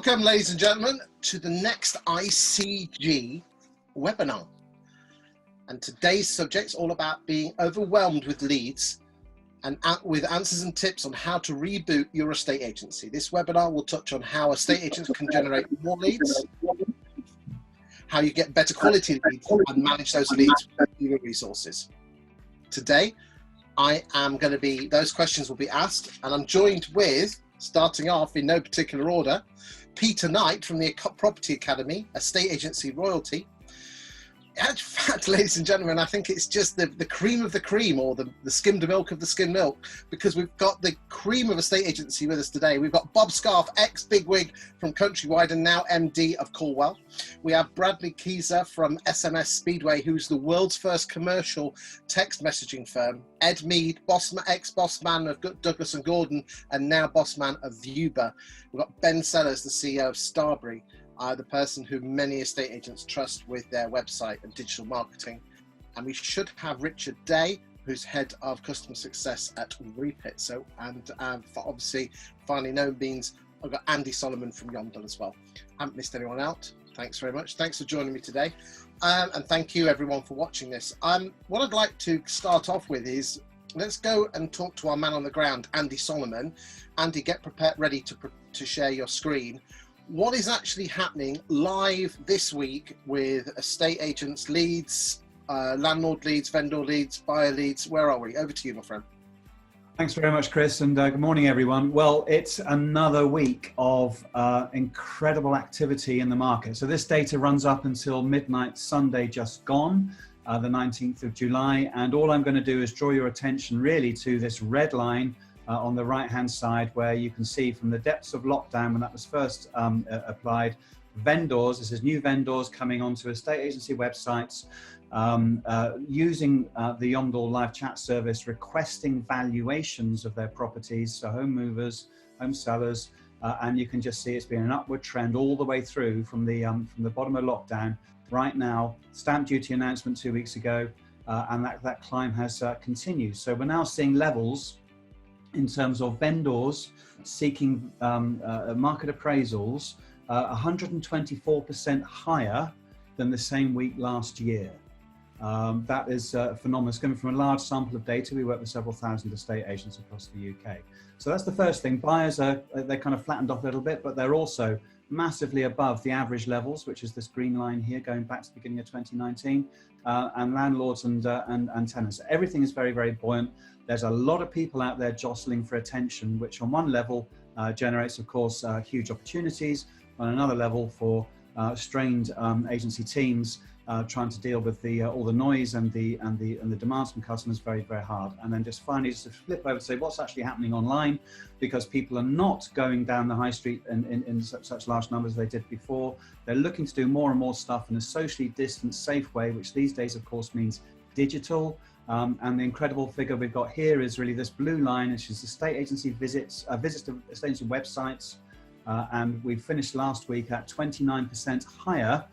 Welcome, ladies and gentlemen, to the next ICG webinar. And today's subject's all about being overwhelmed with leads and with answers and tips on how to reboot your estate agency. This webinar will touch on how estate agents can generate more leads, how you get better quality leads and manage those leads with your resources. Today, those questions will be asked, and I'm joined with, starting off in no particular order, Peter Knight from the Property Academy, Estate Agency Royalty. In fact, ladies and gentlemen, I think it's just the cream of the cream, or the skimmed milk of the skimmed milk, because we've got the cream of estate agency with us today. We've got Bob Scarf, ex-bigwig from Countrywide and now MD of Corwell. We have Bradley Keyser from SMS Speedway, who's the world's first commercial text messaging firm. Ed Mead, ex-boss man of Douglas and Gordon, and now boss man of Vuber. We've got Ben Sellers, the CEO of Starbury. The person who many estate agents trust with their website and digital marketing. And we should have Richard Day, who's head of customer success at Repeat. So, for obviously finally known means, I've got Andy Solomon from Yondell as well. I haven't missed anyone out. Thanks very much. Thanks for joining me today. And thank you everyone for watching this. What I'd like to start off with is, let's go and talk to our man on the ground, Andy Solomon. Andy, get prepared, ready to share your screen. What is actually happening live this week with estate agents, leads, landlord leads, vendor leads, buyer leads? Where are we? Over to you, my friend. Thanks very much, Chris, and good morning, everyone. Well, it's another week of incredible activity in the market. So this data runs up until midnight Sunday just gone, the 19th of July. And all I'm going to do is draw your attention really to this red line on the right-hand side, where you can see from the depths of lockdown, when that was first applied, vendors, this is new vendors coming onto estate agency websites, using the Yondell live chat service, requesting valuations of their properties, so home movers, home sellers, and you can just see it's been an upward trend all the way through from the bottom of lockdown. Right now, stamp duty announcement 2 weeks ago, and that climb has continued. So we're now seeing levels in terms of vendors seeking market appraisals, 124% higher than the same week last year. That is phenomenal. It's coming from a large sample of data. We work with several thousand estate agents across the UK. So that's the first thing. Buyers they're kind of flattened off a little bit, but they're also massively above the average levels, which is this green line here, going back to the beginning of 2019, and landlords and tenants. Everything is very, very buoyant. There's a lot of people out there jostling for attention, which on one level generates, of course, huge opportunities. On another level, for strained agency teams trying to deal with all the noise and the demands from customers, very, very hard. And then just finally, just to flip over to say what's actually happening online, because people are not going down the high street in such large numbers as they did before. They're looking to do more and more stuff in a socially distant, safe way, which these days, of course, means digital. And the incredible figure we've got here is really this blue line, which is estate agency visits to estate agency websites. And we finished last week at 29% higher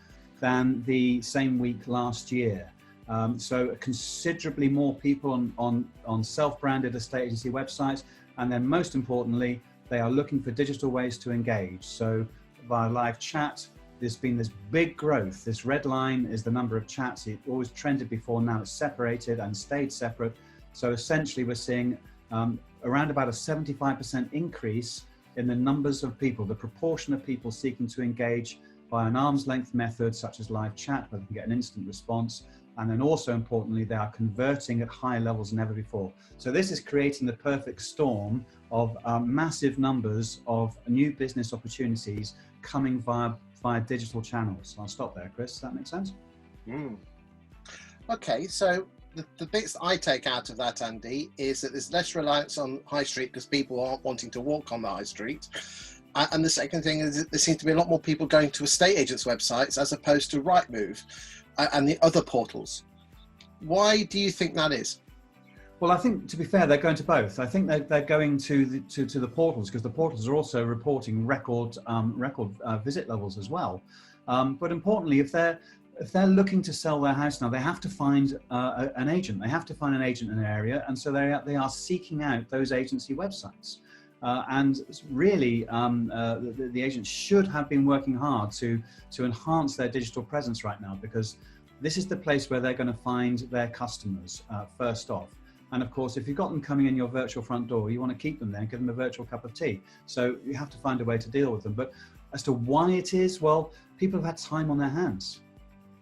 than the same week last year. So considerably more people on self-branded estate agency websites. And then most importantly, they are looking for digital ways to engage. So via live chat, there's been this big growth. This red line is the number of chats. It always trended before, now it's separated and stayed separate. So essentially we're seeing around about a 75% increase in the numbers of people, the proportion of people seeking to engage by an arm's length method, such as live chat, where they can get an instant response. And then also importantly, they are converting at higher levels than ever before. So this is creating the perfect storm of massive numbers of new business opportunities coming via digital channels. I'll stop there, Chris. Does that make sense? Okay, so the bits I take out of that, Andy, is that there's less reliance on high street because people aren't wanting to walk on the high street. And the second thing is that there seems to be a lot more people going to estate agents' websites as opposed to Rightmove and the other portals. Why do you think that is? Well, I think, to be fair, they're going to both. I think they're going to the portals, because the portals are also reporting record visit levels as well. But importantly, if they're looking to sell their house now, they have to find an agent. They have to find an agent in an area, and so they are seeking out those agency websites. And really, the agents should have been working hard to enhance their digital presence right now, because this is the place where they're going to find their customers first off. And of course, if you've got them coming in your virtual front door, you want to keep them there and give them a virtual cup of tea. So you have to find a way to deal with them. But as to why it is, well, people have had time on their hands,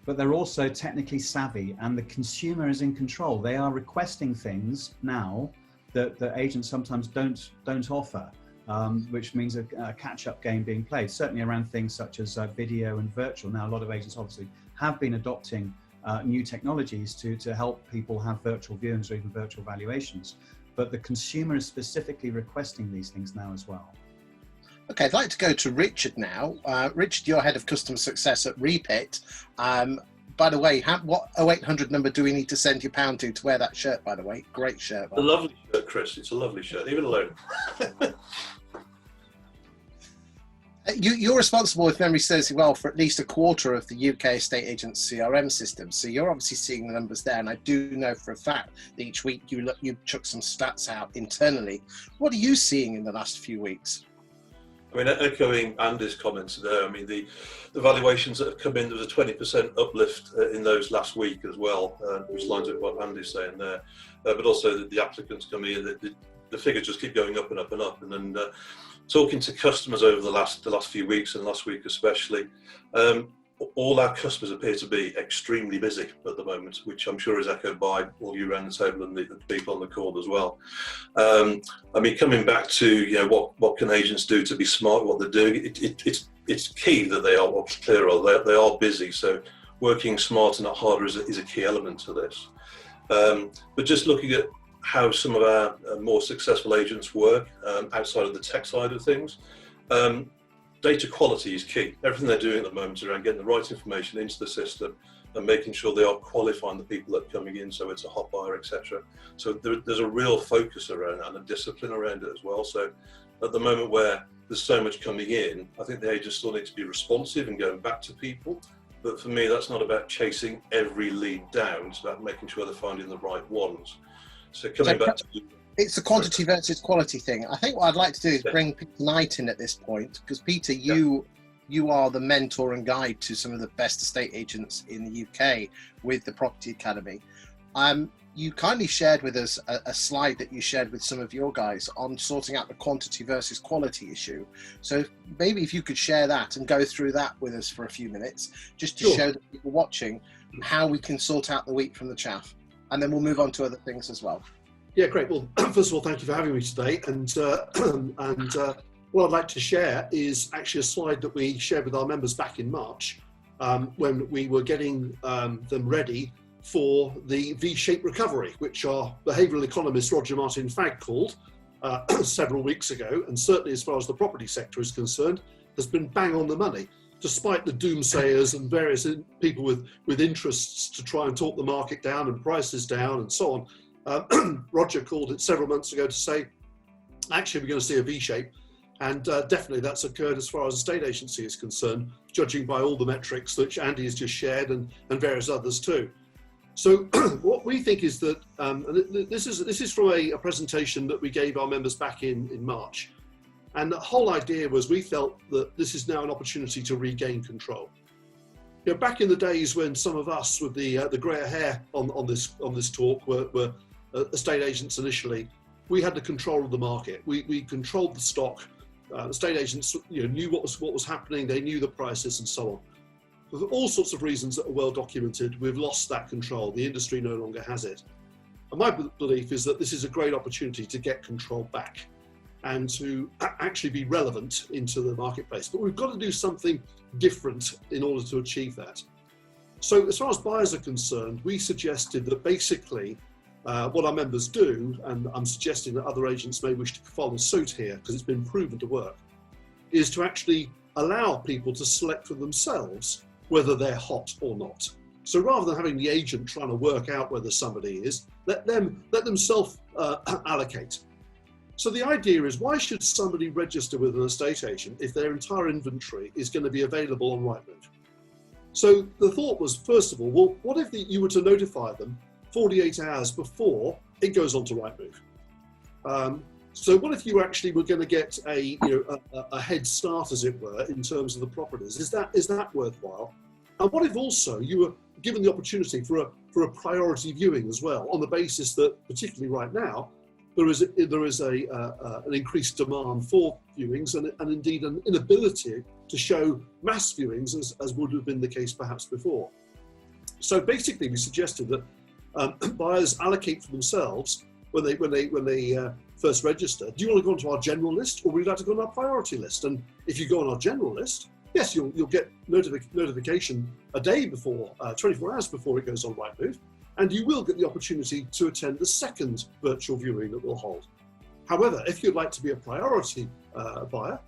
but they're also technically savvy, and the consumer is in control. They are requesting things now that the agents sometimes don't offer, which means a catch-up game being played, certainly around things such as video and virtual. Now, a lot of agents obviously have been adopting new technologies to help people have virtual viewings or even virtual valuations, but the consumer is specifically requesting these things now as well. Okay, I'd like to go to Richard now. Richard, you're head of customer success at Repit. By the way, what 0800 number do we need to send you pound to wear that shirt, by the way? Great shirt. A lovely shirt, Chris. It's a lovely shirt, leave it alone. You're responsible, if memory serves you well, for at least a quarter of the UK estate agent's CRM system. So you're obviously seeing the numbers there. And I do know for a fact that each week you chuck some stats out internally. What are you seeing in the last few weeks? I mean, echoing Andy's comments there, I mean, the valuations that have come in, there was a 20% uplift in those last week as well, which lines up with what Andy's saying there. But also the applicants coming in, the figures just keep going up and up and up. And then talking to customers over the last few weeks, and last week especially, all our customers appear to be extremely busy at the moment, which I'm sure is echoed by all you around the table and the people on the call as well. I mean, coming back to what can agents do to be smart, what they're doing, it's key that they are clear of. They are busy, so working smarter, not harder, is a key element to this. But just looking at how some of our more successful agents work outside of the tech side of things. Data quality is key. Everything they're doing at the moment is around getting the right information into the system and making sure they are qualifying the people that are coming in, so it's a hot buyer, etc. So there's a real focus around that and a discipline around it as well. So at the moment where there's so much coming in, I think the agents still need to be responsive and going back to people. But for me, that's not about chasing every lead down. It's about making sure they're finding the right ones. So coming back to... It's the quantity versus quality thing. I think what I'd like to do is bring Peter Knight in at this point, because Peter, you are the mentor and guide to some of the best estate agents in the UK with the Property Academy. You kindly shared with us a slide that you shared with some of your guys on sorting out the quantity versus quality issue. So maybe if you could share that and go through that with us for a few minutes, just to show the people watching how we can sort out the wheat from the chaff. And then we'll move on to other things as well. Yeah, great. Well, first of all, thank you for having me today. And what I'd like to share is actually a slide that we shared with our members back in March when we were getting them ready for the V-shaped recovery, which our behavioural economist Roger Martin-Fagg called several weeks ago. And certainly as far as the property sector is concerned, has been bang on the money, despite the doomsayers and various people with interests to try and talk the market down and prices down and so on. Roger called it several months ago to say, actually, we're going to see a V-shape. And definitely that's occurred as far as the estate agency is concerned, judging by all the metrics which Andy has just shared and various others too. So what we think is that, this is from a presentation that we gave our members back in March. And the whole idea was we felt that this is now an opportunity to regain control. You know, back in the days when some of us with the grey hair on this talk were estate agents initially, we had the control of the market. We controlled the stock. Estate agents, knew what was happening. They knew the prices and so on. For all sorts of reasons that are well documented, we've lost that control. The industry no longer has it. And my belief is that this is a great opportunity to get control back and to actually be relevant into the marketplace. But we've got to do something different in order to achieve that. So as far as buyers are concerned, we suggested that basically what our members do, and I'm suggesting that other agents may wish to follow suit here because it's been proven to work, is to actually allow people to select for themselves whether they're hot or not. So rather than having the agent trying to work out whether somebody is, let them self-allocate. So the idea is, why should somebody register with an estate agent if their entire inventory is going to be available on Rightmove? So the thought was, first of all, well, what if you were to notify them 48 hours before it goes on to Rightmove? So what if you actually were going to get a head start, as it were, in terms of the properties? Is that worthwhile? And what if also you were given the opportunity for a priority viewing as well, on the basis that, particularly right now, there is an increased demand for viewings and indeed an inability to show mass viewings as would have been the case perhaps before. So basically, we suggested that buyers allocate for themselves when they first register. Do you want to go onto our general list, or would you like to go on our priority list? And if you go on our general list, yes, you'll get notification a day before, 24 hours before it goes on Rightmove, and you will get the opportunity to attend the second virtual viewing that we'll hold. However, if you'd like to be a priority buyer,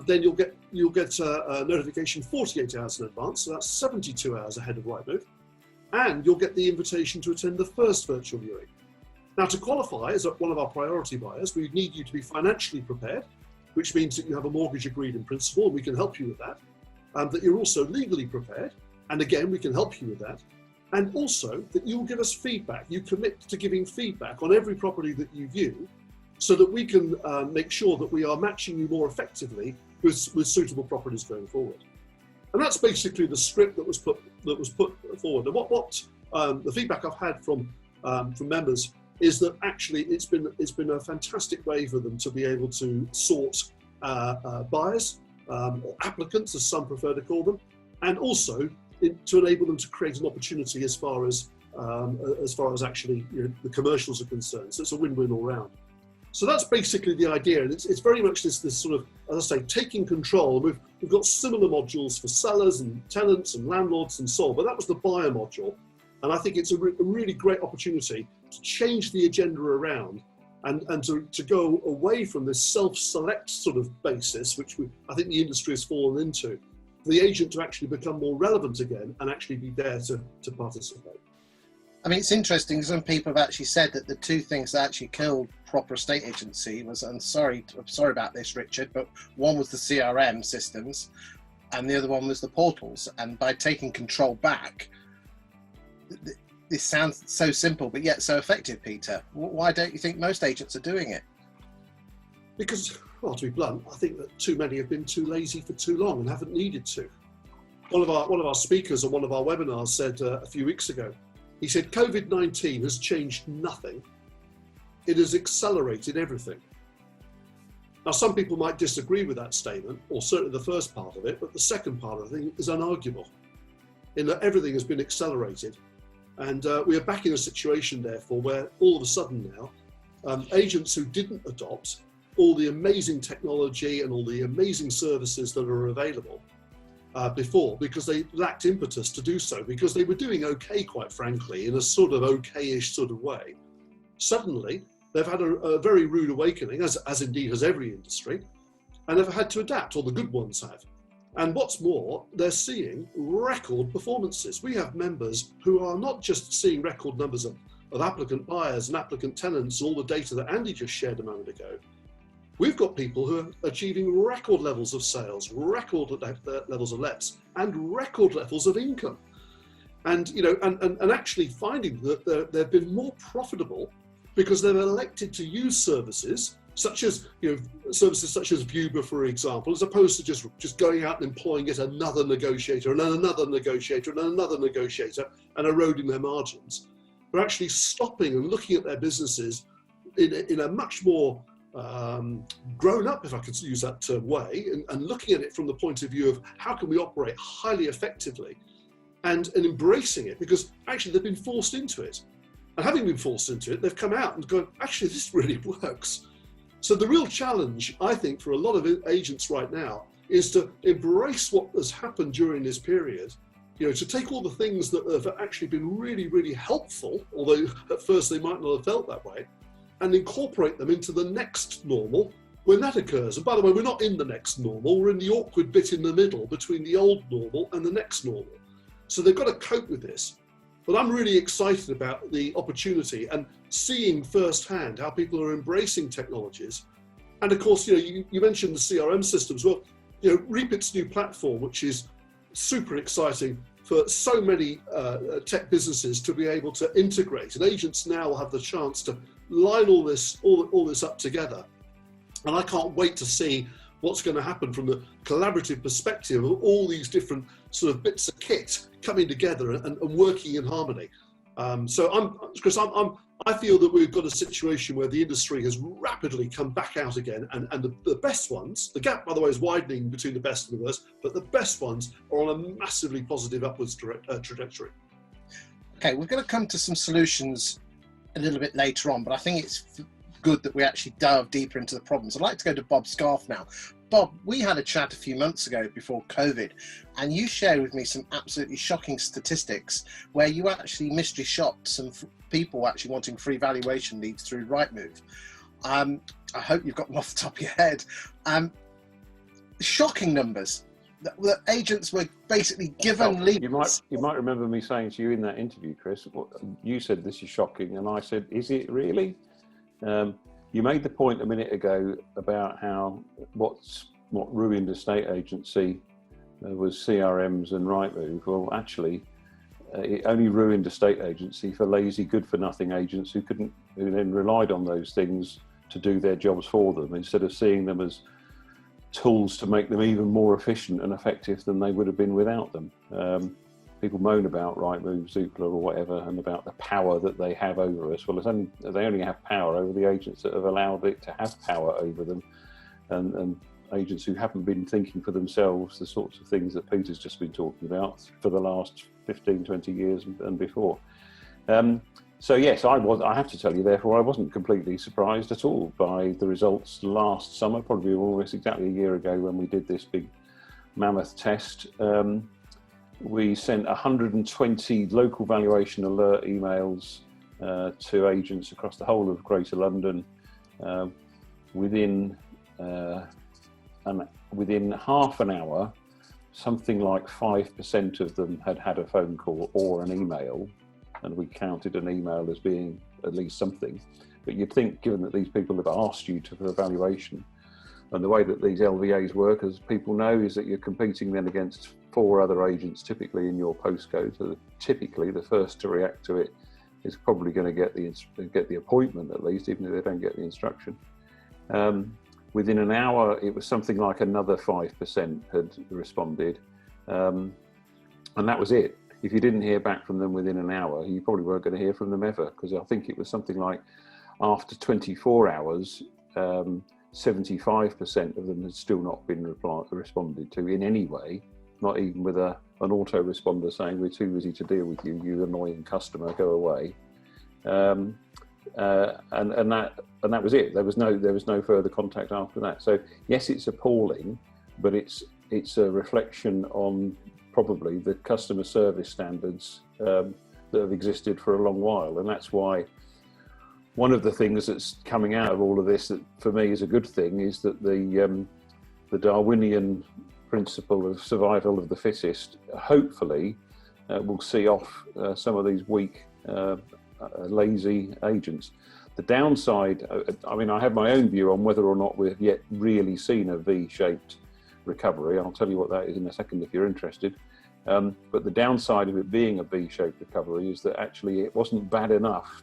then you'll get a notification 48 hours in advance, so that's 72 hours ahead of Rightmove, and you'll get the invitation to attend the first virtual viewing. Now, to qualify as one of our priority buyers, we need you to be financially prepared, which means that you have a mortgage agreed in principle, and we can help you with that. That you're also legally prepared, and again, we can help you with that. And also that you'll give us feedback. You commit to giving feedback on every property that you view, so that we can make sure that we are matching you more effectively with suitable properties going forward. And that's basically the script that was put forward. And what the feedback I've had from members is that actually it's been a fantastic way for them to be able to sort buyers or applicants, as some prefer to call them, and also to enable them to create an opportunity as far as actually the commercials are concerned. So it's a win-win all round. So that's basically the idea, and it's very much this sort of, as I say, taking control. We've got similar modules for sellers and tenants and landlords and so on, but that was the buyer module. And I think it's a really great opportunity to change the agenda around and to go away from this self-select sort of basis, which I think the industry has fallen into, for the agent to actually become more relevant again and actually be there to participate. I mean, it's interesting. Some people have actually said that the two things that actually killed proper estate agency was, I'm sorry about this, Richard, but one was the CRM systems and the other one was the portals. And by taking control back, this sounds so simple, but yet so effective, Peter. Why don't you think most agents are doing it? Because, well, to be blunt, I think that too many have been too lazy for too long and haven't needed to. One of our speakers on one of our webinars said a few weeks ago, he said, COVID-19 has changed nothing. It has accelerated everything. Now, some people might disagree with that statement, or certainly the first part of it, but the second part of the thing is unarguable, in that everything has been accelerated. And we are back in a situation, therefore, where all of a sudden now, agents who didn't adopt all the amazing technology and all the amazing services that are available before, because they lacked impetus to do so, because they were doing okay, quite frankly, in a sort of okay-ish sort of way. Suddenly, they've had a very rude awakening, as indeed has every industry, and they've had to adapt, or the good ones have. And what's more, they're seeing record performances. We have members who are not just seeing record numbers of applicant buyers and applicant tenants, and all the data that Andy just shared a moment ago. We've got people who are achieving record levels of sales, record levels of lets, and record levels of income. And, and actually finding that they've been more profitable because they've elected to use services such as, services such as Vshape, for example, as opposed to just going out and employing yet another negotiator and another negotiator and another negotiator and eroding their margins. They're actually stopping and looking at their businesses in a much more grown up, if I could use that term, way, and looking at it from the point of view of how can we operate highly effectively and embracing it, because actually they've been forced into it. And having been forced into it, they've come out and gone, actually, this really works. So the real challenge, I think, for a lot of agents right now is to embrace what has happened during this period, to take all the things that have actually been really, really helpful, although at first they might not have felt that way, and incorporate them into the next normal when that occurs. And by the way, we're not in the next normal, we're in the awkward bit in the middle between the old normal and the next normal. So they've got to cope with this. But I'm really excited about the opportunity and seeing firsthand how people are embracing technologies. And of course, you mentioned the CRM systems. Well, Repeat's new platform, which is super exciting for so many tech businesses to be able to integrate. And agents now will have the chance to line all this up together And I can't wait to see what's going to happen from the collaborative perspective of all these different sort of bits of kit coming together and working in harmony. So Chris, I feel that we've got a situation where the industry has rapidly come back out again, and the best ones, the gap, by the way, is widening between the best and the worst, but the best ones are on a massively positive upwards trajectory. Okay, we're going to come to some solutions a little bit later on, but I think it's good that we actually delve deeper into the problems. I'd like to go to Bob Scarf now. Bob, we had a chat a few months ago before COVID, and you shared with me some absolutely shocking statistics where you actually mystery shopped some people actually wanting free valuation leads through Rightmove. I hope you've got them off the top of your head. Shocking numbers. The agents were basically given leads. You might remember me saying to you in that interview, Chris, you said this is shocking, and I said, is it really? You made the point a minute ago about how what ruined estate agency was CRMs and Rightmove. Well, actually, it only ruined estate agency for lazy, good-for-nothing agents who then relied on those things to do their jobs for them instead of seeing them as tools to make them even more efficient and effective than they would have been without them. People moan about Rightmove, Zoopla or whatever and about the power that they have over us. Well, they only have power over the agents that have allowed it to have power over them, and agents who haven't been thinking for themselves the sorts of things that Peter's just been talking about for the last 15, 20 years and before. So yes, I have to tell you, therefore, I wasn't completely surprised at all by the results last summer, probably almost exactly a year ago when we did this big mammoth test. We sent 120 local valuation alert emails to agents across the whole of Greater London. Within half an hour, something like 5% of them had had a phone call or an email, and we counted an email as being at least something. But you'd think, given that these people have asked you for a valuation, and the way that these LVAs work, as people know, is that you're competing then against 4 other agents, typically in your postcode. So typically, the first to react to it is probably going to get the appointment, at least, even if they don't get the instruction. Within an hour, it was something like another 5% had responded, and that was it. If you didn't hear back from them within an hour, you probably weren't going to hear from them ever, because I think it was something like after 24 hours, 75% of them had still not been responded to in any way, not even with an autoresponder saying, we're too busy to deal with you, you annoying customer, go away. And that was it. There was no further contact after that. So yes, it's appalling, but it's a reflection on probably the customer service standards that have existed for a long while, and that's why one of the things that's coming out of all of this that for me is a good thing is that the Darwinian principle of survival of the fittest hopefully will see off some of these weak, lazy agents. The downside, I mean, I have my own view on whether or not we've yet really seen a V-shaped recovery. I'll tell you what that is in a second if you're interested. But the downside of it being a V-shaped recovery is that actually it wasn't bad enough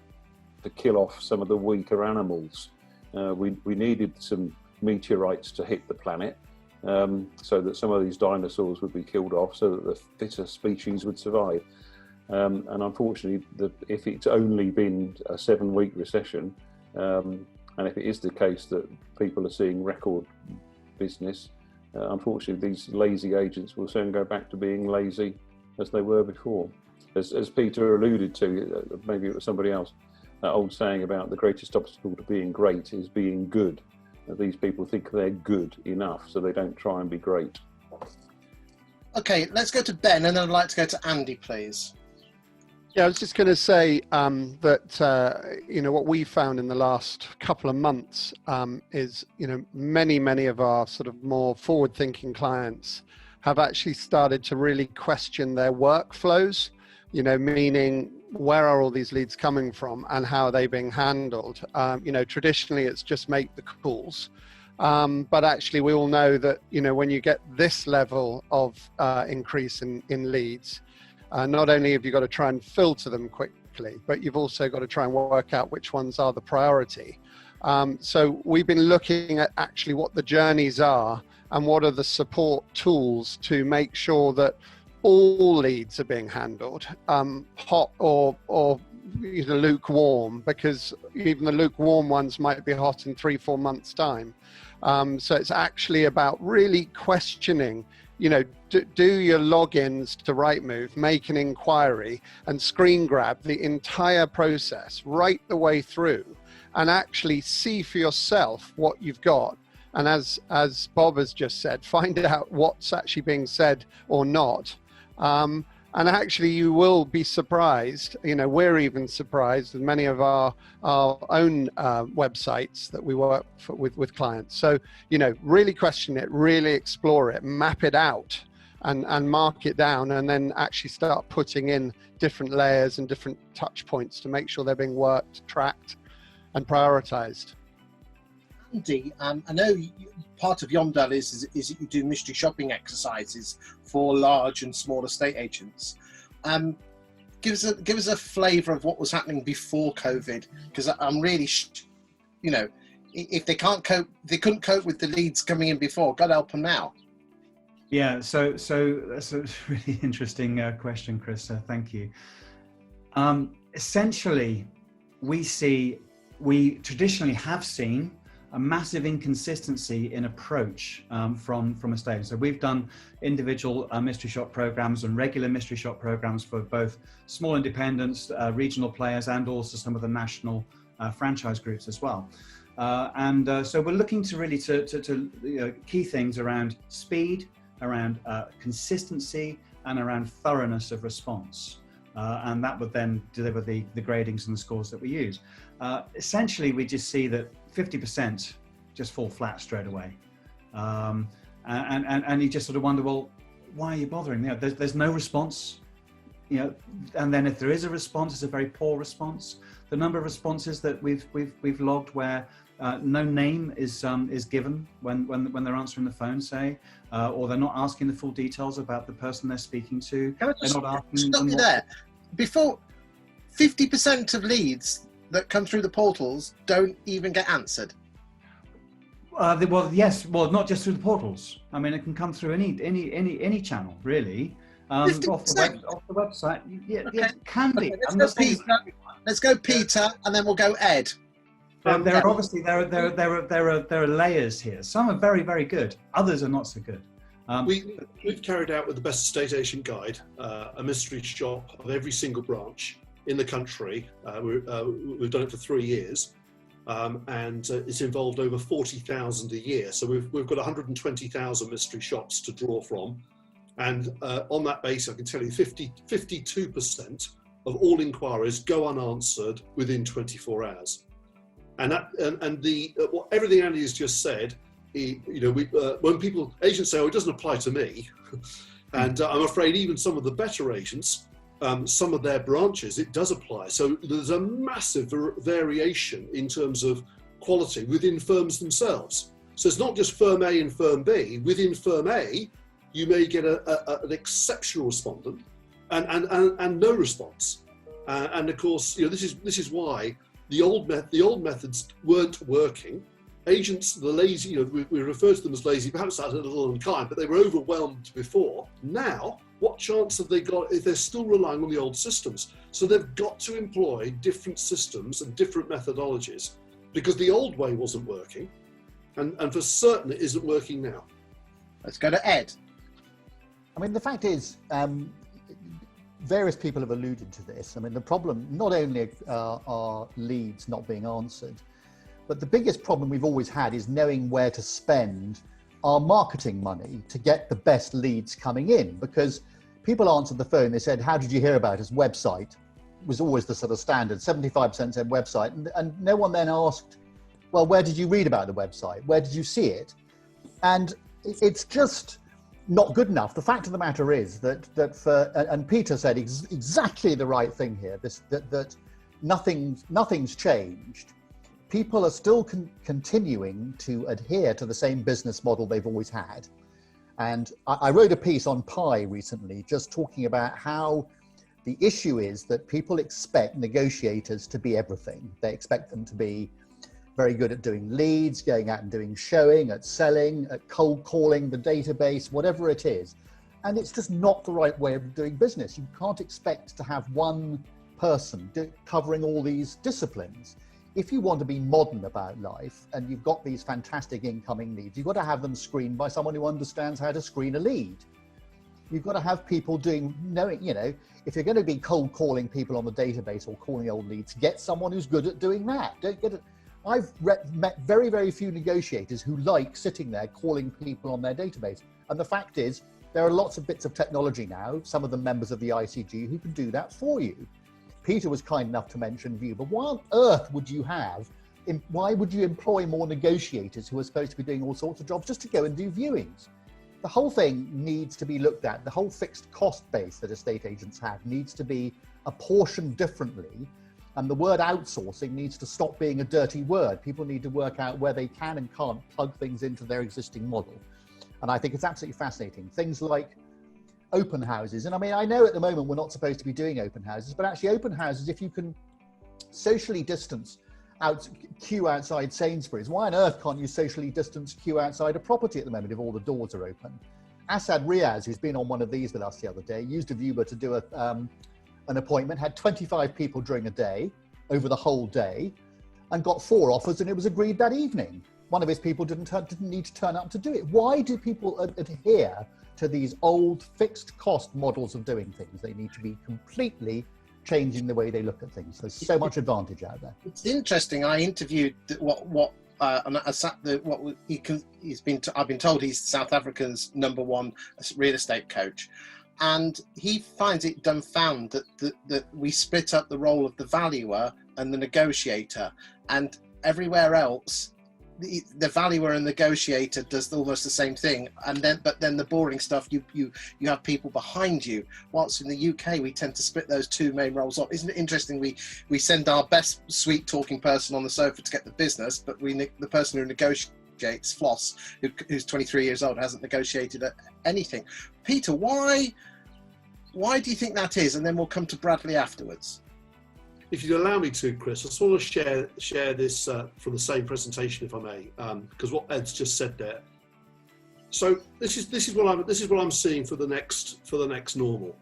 to kill off some of the weaker animals. We needed some meteorites to hit the planet so that some of these dinosaurs would be killed off so that the fitter species would survive. And unfortunately, if it's only been a 7-week recession, and if it is the case that people are seeing record business, unfortunately, these lazy agents will soon go back to being lazy as they were before. As Peter alluded to, maybe it was somebody else, that old saying about the greatest obstacle to being great is being good. These people think they're good enough, so they don't try and be great. Okay, let's go to Ben, and then I'd like to go to Andy, please. Yeah, I was just going to say that, what we found in the last couple of months is, many of our sort of more forward-thinking clients have actually started to really question their workflows, meaning where are all these leads coming from and how are they being handled? Traditionally it's just make the calls. But actually we all know that, when you get this level of increase in leads, not only have you got to try and filter them quickly, but you've also got to try and work out which ones are the priority. So we've been looking at actually what the journeys are and what are the support tools to make sure that all leads are being handled, hot or lukewarm, because even the lukewarm ones might be hot in 3-4 months' time. So it's actually about really questioning, do your logins to Rightmove, make an inquiry and screen grab the entire process right the way through and actually see for yourself what you've got. And as Bob has just said, find out what's actually being said or not. And actually you will be surprised, we're even surprised with many of our own websites that we work with clients. So, really question it, really explore it, map it out and mark it down, and then actually start putting in different layers and different touch points to make sure they're being worked, tracked and prioritized. Andy, I know part of Yondell is that you do mystery shopping exercises for large and small estate agents. Give us a flavour of what was happening before COVID, because I'm really, if they couldn't cope with the leads coming in before, God help them now. Yeah, so that's a really interesting question, Chris. Thank you. Essentially, we traditionally have seen a massive inconsistency in approach from estate. So we've done individual mystery shop programs and regular mystery shop programs for both small independents, regional players, and also some of the national franchise groups as well. So we're looking to really to key things around speed, around consistency, and around thoroughness of response. And that would then deliver the gradings and the scores that we use. Essentially, we just see that 50% just fall flat straight away. And you just sort of wonder, well, why are you bothering? There's no response, and then if there is a response, it's a very poor response. The number of responses that we've logged where no name is given when they're answering the phone, say, or they're not asking the full details about the person they're speaking to. Can I just stop you there? Before, 50% of leads that come through the portals don't even get answered. Well, yes. Well, not just through the portals. I mean, it can come through any channel, really. Off the website. Yeah, okay. It can be. Okay, let's go Peter, and then we'll go Ed. There are layers here. Some are very, very good. Others are not so good. We've carried out with the Best Estate Agent Guide a mystery shop of every single branch in the country. We've done it for 3 years, and it's involved over 40,000 a year. So we've got 120,000 mystery shops to draw from, and on that basis, I can tell you 52% of all inquiries go unanswered within 24 hours. And everything Andy has just said, when agents say, "Oh, it doesn't apply to me," and I'm afraid even some of the better agents, some of their branches, it does apply. So there's a massive variation in terms of quality within firms themselves. So it's not just firm A and firm B. Within firm A, you may get an exceptional respondent and no response. And of course, this is why the old methods weren't working. Agents, the lazy, we refer to them as lazy, perhaps that's a little unkind, but they were overwhelmed before. Now, what chance have they got if they're still relying on the old systems? So they've got to employ different systems and different methodologies, because the old way wasn't working, and for certain it isn't working now. Let's go to Ed. I mean, the fact is, various people have alluded to this. I mean, the problem not only are leads not being answered, but the biggest problem we've always had is knowing where to spend our marketing money to get the best leads coming in, because people answered the phone, they said, "How did you hear about us?" Website was always the sort of standard, 75% said website, and no one then asked, well, where did you read about the website? Where did you see it? And it's just not good enough. The fact of the matter is and Peter said exactly the right thing here, that nothing's changed. People are still continuing to adhere to the same business model they've always had. And I wrote a piece on Pi recently, just talking about how the issue is that people expect negotiators to be everything. They expect them to be very good at doing leads, going out and doing showing, at selling, at cold calling the database, whatever it is. And it's just not the right way of doing business. You can't expect to have one person covering all these disciplines. If you want to be modern about life and you've got these fantastic incoming leads, you've got to have them screened by someone who understands how to screen a lead. You've got to have people knowing, you know, if you're going to be cold calling people on the database or calling old leads, get someone who's good at doing that. Don't get it. I've met very, very few negotiators who like sitting there calling people on their database. And the fact is, there are lots of bits of technology now, some of them members of the ICG, who can do that for you. Peter was kind enough to mention Vue, but why on earth would you why would you employ more negotiators who are supposed to be doing all sorts of jobs just to go and do viewings? The whole thing needs to be looked at. The whole fixed cost base that estate agents have needs to be apportioned differently. And the word outsourcing needs to stop being a dirty word. People need to work out where they can and can't plug things into their existing model. And I think it's absolutely fascinating. Things like open houses. And I mean, I know at the moment we're not supposed to be doing open houses, but actually open houses, if you can socially distance queue outside Sainsbury's, why on earth can't you socially distance queue outside a property at the moment if all the doors are open? Asad Riaz, who's been on one of these with us the other day, used a Viewer to do an appointment, had 25 people during a day, over the whole day, and got 4 offers, and it was agreed that evening. One of his people didn't need to turn up to do it. Why do people adhere to these old fixed cost models of doing things? They need to be completely changing the way they look at things. There's so much advantage out there. It's interesting. I interviewed I've been told he's South Africa's #1 real estate coach, and he finds it dumbfound that we split up the role of the valuer and the negotiator, and everywhere else the valuer and negotiator does almost the same thing, but then the boring stuff you have people behind you. Whilst in the UK we tend to split those two main roles up. Isn't it interesting? We send our best sweet talking person on the sofa to get the business, but the person who negotiates, Floss, who's 23 years old, hasn't negotiated anything. Peter, why do you think that is? And then we'll come to Bradley afterwards. If you'd allow me to, Chris, I just want to share this from the same presentation, if I may, because what Ed's just said there. So this is what I'm seeing for the next normal.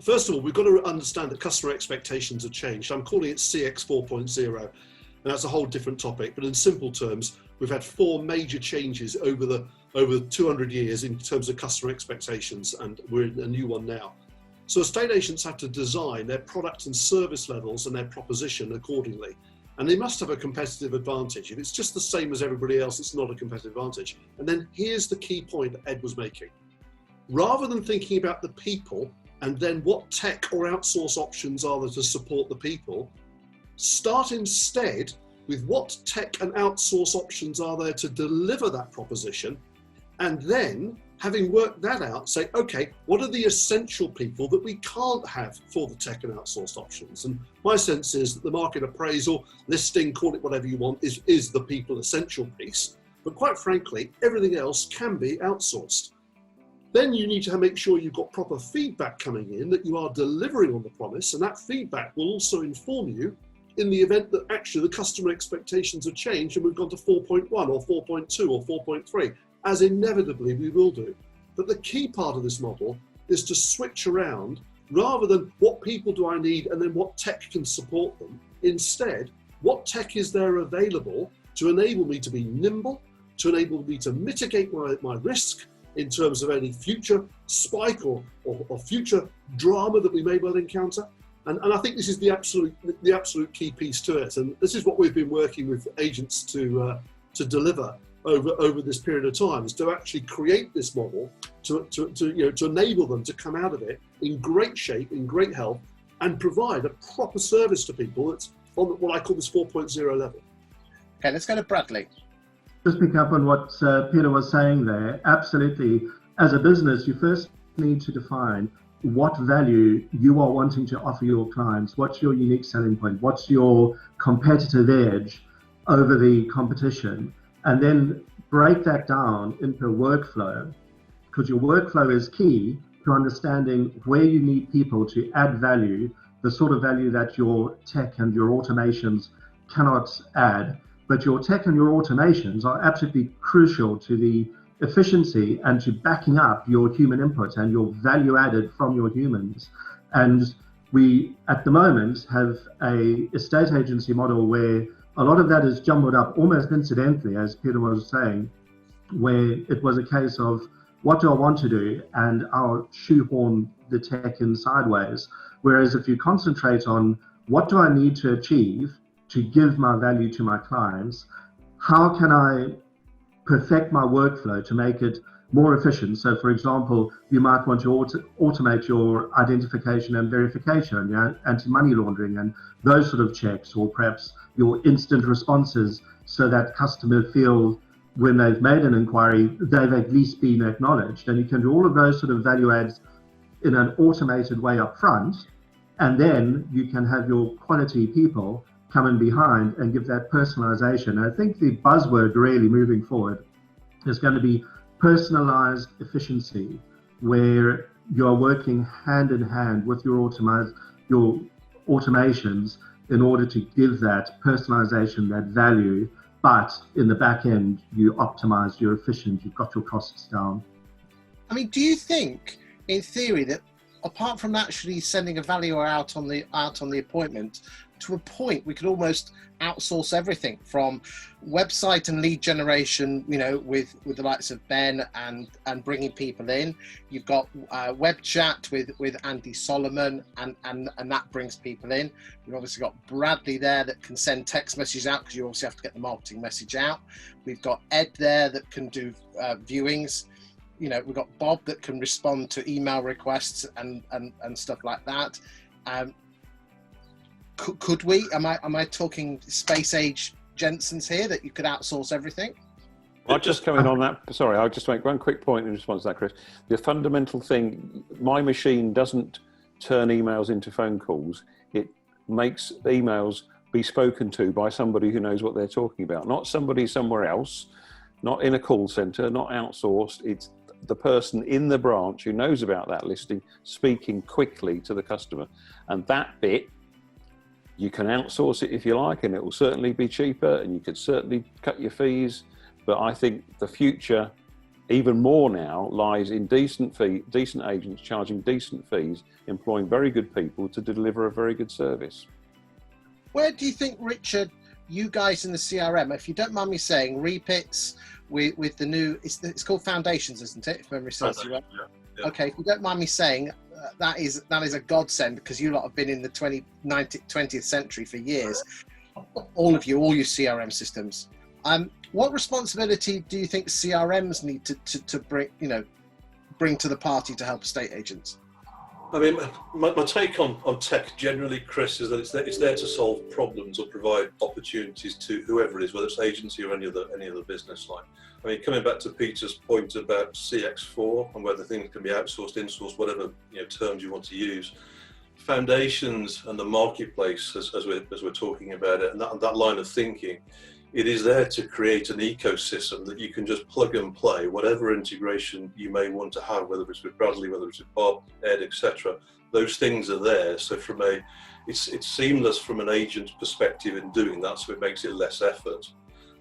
First of all, we've got to understand that customer expectations have changed. I'm calling it CX 4.0, and that's a whole different topic. But in simple terms, we've had 4 major changes over 200 years in terms of customer expectations, and we're in a new one now. So estate agents have to design their product and service levels and their proposition accordingly. And they must have a competitive advantage. If it's just the same as everybody else, it's not a competitive advantage. And then here's the key point that Ed was making. Rather than thinking about the people and then what tech or outsource options are there to support the people, start instead with what tech and outsource options are there to deliver that proposition, and then, having worked that out, say, okay, what are the essential people that we can't have for the tech and outsourced options? And my sense is that the market appraisal, listing, call it whatever you want, is the people essential piece. But quite frankly, everything else can be outsourced. Then you need to make sure you've got proper feedback coming in, that you are delivering on the promise, and that feedback will also inform you in the event that actually the customer expectations have changed and we've gone to 4.1 or 4.2 or 4.3. As inevitably we will do. But the key part of this model is to switch around, rather than what people do I need and then what tech can support them. Instead, what tech is there available to enable me to be nimble, to enable me to mitigate my risk in terms of any future spike or future drama that we may well encounter. And I think this is the absolute key piece to it. And this is what we've been working with agents to deliver over this period of time, is to actually create this model to enable them to come out of it in great shape, in great health, and provide a proper service to people that's on what I call this 4.0 level. Okay, let's go to Bradley. Just pick up on what Peter was saying there. Absolutely. As a business, you first need to define what value you are wanting to offer your clients. What's your unique selling point? What's your competitive edge over the competition? And then break that down into a workflow, because your workflow is key to understanding where you need people to add value, the sort of value that your tech and your automations cannot add, but your tech and your automations are absolutely crucial to the efficiency and to backing up your human input and your value added from your humans. And we, at the moment, have a estate agency model where a lot of that is jumbled up almost incidentally, as Peter was saying, where it was a case of, what do I want to do? And I'll shoehorn the tech in sideways. Whereas if you concentrate on what do I need to achieve to give my value to my clients, how can I perfect my workflow to make it more efficient? So for example, you might want to automate your identification and verification, anti-money laundering and those sort of checks, or perhaps your instant responses, so that customers feel when they've made an inquiry, they've at least been acknowledged. And you can do all of those sort of value adds in an automated way up front, and then you can have your quality people come in behind and give that personalization. I think the buzzword really moving forward is going to be personalized efficiency, where you're working hand in hand with your automations in order to give that personalization, that value, but in the back end, you optimize, you're efficient, you've got your costs down. I mean, do you think, in theory, that apart from actually sending a valuer out on the appointment, to a point we could almost outsource everything from website and lead generation, you know, with the likes of Ben and bringing people in? You've got web chat with Andy Solomon, and that brings people in. We've obviously got Bradley there that can send text messages out, because you obviously have to get the marketing message out. We've got Ed there that can do viewings. You know, we've got Bob that can respond to email requests and stuff like that. Could we? Am I talking space age Jensens here, that you could outsource everything? I'll just come in on that. Sorry, I'll just make one quick point in response to that, Chris. The fundamental thing, my machine doesn't turn emails into phone calls. It makes emails be spoken to by somebody who knows what they're talking about, not somebody somewhere else, not in a call center, not outsourced. It's the person in the branch who knows about that listing speaking quickly to the customer. And that bit, you can outsource it if you like, and it will certainly be cheaper, and you could certainly cut your fees. But I think the future, even more now, lies in decent agents charging decent fees, employing very good people to deliver a very good service. Where do you think, Richard, you guys in the CRM, if you don't mind me saying, repits with the new, it's called Foundations, isn't it? If memory serves you right. Yeah. Okay, if you don't mind me saying, that is a godsend, because you lot have been in the 20th century for years. All of you, all your CRM systems. What responsibility do you think CRMs need to bring to the party to help estate agents? I mean, my take on tech generally, Chris, is that it's there to solve problems or provide opportunities to whoever it is, whether it's agency or any other business line. I mean, coming back to Peter's point about CX4 and whether things can be outsourced, insourced, whatever terms you want to use, Foundations and the marketplace, as we're talking about it, and that line of thinking, it is there to create an ecosystem that you can just plug and play whatever integration you may want to have, whether it's with Bradley, whether it's with Bob, Ed, etc. Those things are there. So it's seamless from an agent's perspective in doing that, so it makes it less effort.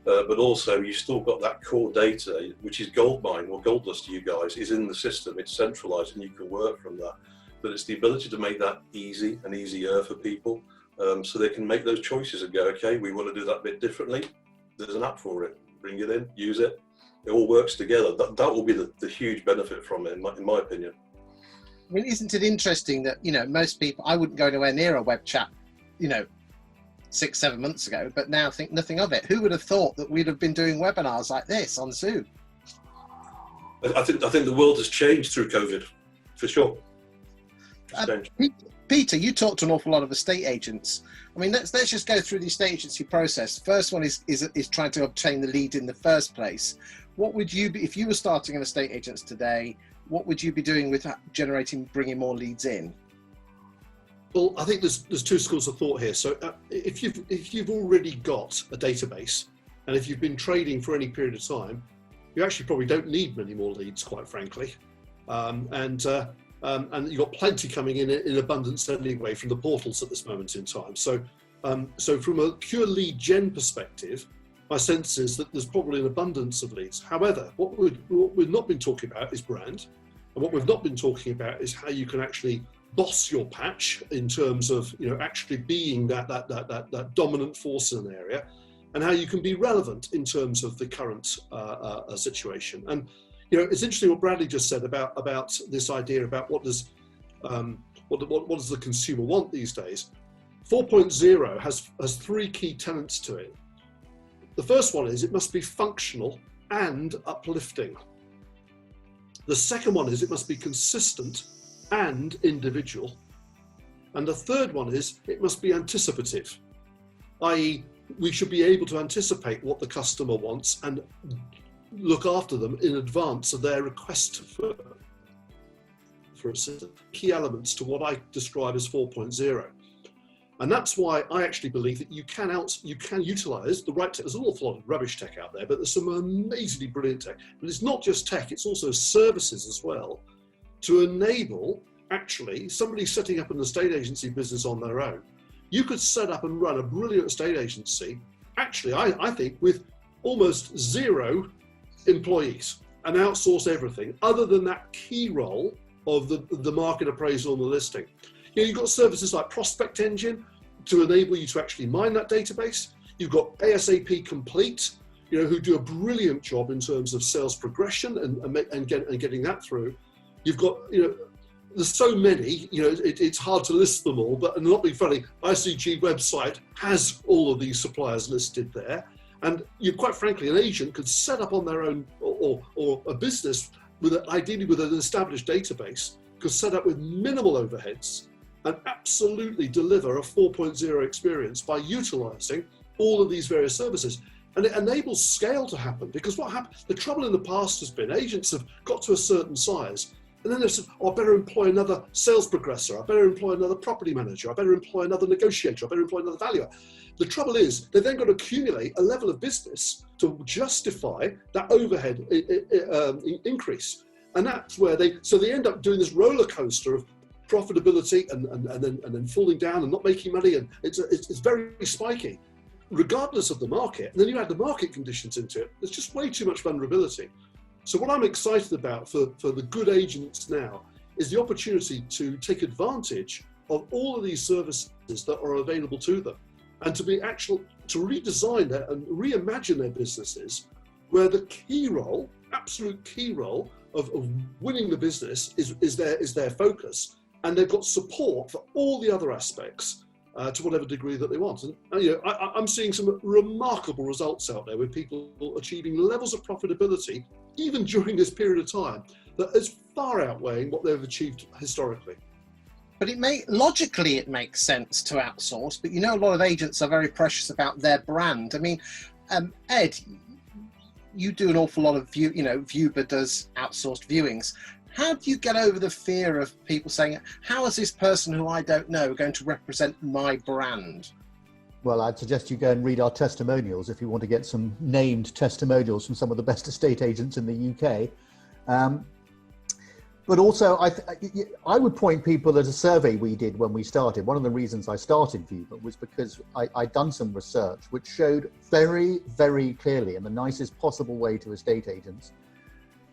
But also you've still got that core data, which is goldmine or gold dust to you guys, is in the system. It's centralized and you can work from that. But it's the ability to make that easy and easier for people. So they can make those choices and go, okay, we want to do that bit differently. There's an app for it. Bring it in, use it. It all works together. That will be the huge benefit from it, in my opinion. I mean, isn't it interesting that, most people, I wouldn't go anywhere near a web chat, 6-7 months ago, but now think nothing of it. Who would have thought that we'd have been doing webinars like this on Zoom? I think the world has changed through COVID, for sure. Peter, you talk to an awful lot of estate agents. I mean, let's just go through the estate agency process. First one is trying to obtain the lead in the first place. What would you be, if you were starting an estate agents today, what would you be doing with bringing more leads in? Well, I think there's two schools of thought here. So if you've already got a database, and if you've been trading for any period of time, you actually probably don't need many more leads, quite frankly. And you've got plenty coming in abundance anyway from the portals at this moment in time. So So from a pure lead gen perspective, my sense is that there's probably an abundance of leads. However, what we've not been talking about is brand. And what we've not been talking about is how you can actually boss your patch in terms of, you know, actually being that dominant force in an area, and how you can be relevant in terms of the current situation. And, you know, it's interesting what Bradley just said about this idea about what does the consumer want these days. 4.0 has three key tenets to it. The first one is it must be functional and uplifting. The second one is it must be consistent and individual. And the third one is it must be anticipative, i.e. we should be able to anticipate what the customer wants and look after them in advance of their request for assistance. Key elements to what I describe as 4.0. And that's why I actually believe that you can utilize the right tech. There's an awful lot of rubbish tech out there, but there's some amazingly brilliant tech. But it's not just tech, it's also services as well, to enable actually somebody setting up an estate agency business on their own. You could set up and run a brilliant estate agency, actually, I think, with almost 0 employees, and outsource everything other than that key role of the market appraisal and the listing. You know, you've got services like Prospect Engine to enable you to actually mine that database. You've got ASAP Complete, you know, who do a brilliant job in terms of sales progression and getting that through. You've got, you know, there's so many, you know, it's hard to list them all, but not being funny, ICG website has all of these suppliers listed there. And you, quite frankly, an agent could set up on their own, or a business ideally with an established database, could set up with minimal overheads and absolutely deliver a 4.0 experience by utilizing all of these various services. And it enables scale to happen, because what happened, the trouble in the past has been agents have got to a certain size and then they've said, oh, I better employ another sales progressor, I better employ another property manager, I better employ another negotiator, I better employ another valuer. The trouble is they've then got to accumulate a level of business to justify that overhead increase. And that's where they end up doing this roller coaster of profitability and then falling down and not making money, and it's very spiky, regardless of the market. And then you add the market conditions into it. There's just way too much vulnerability. So what I'm excited about for the good agents now is the opportunity to take advantage of all of these services that are available to them, and to redesign that and reimagine their businesses, where the key role, absolute key role of winning the business is their focus. And they've got support for all the other aspects to whatever degree that they want. And you know, I'm seeing some remarkable results out there with people achieving levels of profitability, even during this period of time, that is far outweighing what they've achieved historically. But logically it makes sense to outsource, but you know, a lot of agents are very precious about their brand. I mean, Ed, you do an awful lot of Viewer does outsourced viewings. How do you get over the fear of people saying, how is this person who I don't know going to represent my brand? Well, I'd suggest you go and read our testimonials if you want to get some named testimonials from some of the best estate agents in the UK. But also, I would point people at a survey we did when we started. One of the reasons I started Vshape was because I'd done some research which showed very, very clearly, in the nicest possible way to estate agents,